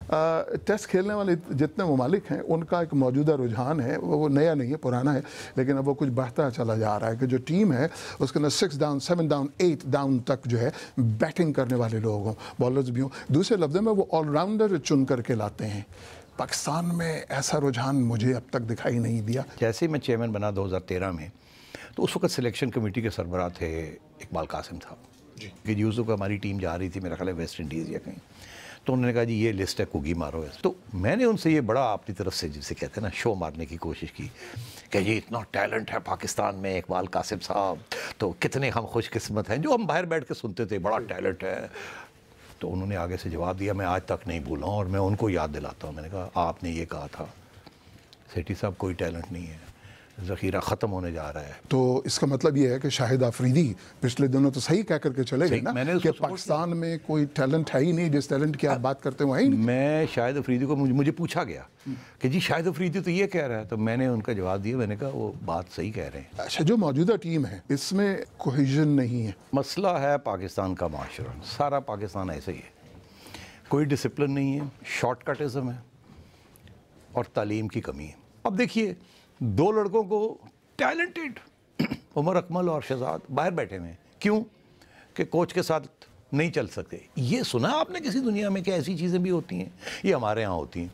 Test खेलने वाले जितने ममालिक हैं उनका एक मौजूदा रुझान है, वो नया नहीं है, पुराना है, लेकिन अब वो कुछ बढ़ता चला जा रहा है कि जो टीम है उसके अंदर 6 डाउन 7 डाउन 8 डाउन तक जो है बैटिंग करने वाले लोग हों, बॉलर्स भी हों। दूसरे लफ्ज़ों में वो ऑलराउंडर चुन करके लाते हैं। पाकिस्तान में ऐसा रुझान मुझे अब तक दिखाई नहीं दिया। जैसे ही मैं चेयरमैन बना 2013 में, तो उस वक्त सिलेक्शन कमेटी के सरबराह थे इकबाल कासिम साहब कि यूसुफ को हमारी टीम जा रही थी, मेरा ख्याल है वेस्ट इंडीज़ या कहीं, तो उन्होंने कहा जी ये लिस्ट है, कुगी मारो है। तो मैंने उनसे ये बड़ा अपनी तरफ से जिसे कहते हैं ना शो मारने की कोशिश की कि ये इतना टैलेंट है पाकिस्तान में, इकबाल कासिम साहब, तो कितने हम खुशकिस्मत हैं, जो हम बाहर बैठ के सुनते थे, बड़ा टैलेंट है। तो उन्होंने आगे से जवाब दिया, मैं आज तक नहीं भूला हूँ और मैं उनको याद दिलाता हूँ। मैंने कहा आपने ये कहा था सेठी साहब कोई टैलेंट नहीं है, ज़ख़ीरा ख़त्म होने जा रहा है। तो इसका मतलब ये है कि शाहिद आफरीदी पिछले दिनों तो सही कह करके चले गए ना कि पाकिस्तान में कोई टैलेंट है ही नहीं, जिस टैलेंट की आप बात करते हो है ही नहीं। मैं शाहिद अफरीदी को मुझे पूछा गया कि जी शाहिद अफरीदी तो ये कह रहा है, तो मैंने उनका जवाब दिया, मैंने कहा वो बात सही कह रहे हैं। अच्छा, जो मौजूदा टीम है इसमें कोहेजन नहीं है। मसला है पाकिस्तान का माशरा, सारा पाकिस्तान ऐसे ही है, कोई डिसिप्लिन नहीं है, शॉर्टकटिज़म है और तालीम की कमी है। अब देखिए 2 लड़कों को टैलेंटेड उमर अकमल और शहजाद बाहर बैठे हुए हैं, क्यों कि कोच के साथ नहीं चल सकते। ये सुना आपने किसी दुनिया में कि ऐसी चीज़ें भी होती हैं? ये हमारे यहाँ होती हैं।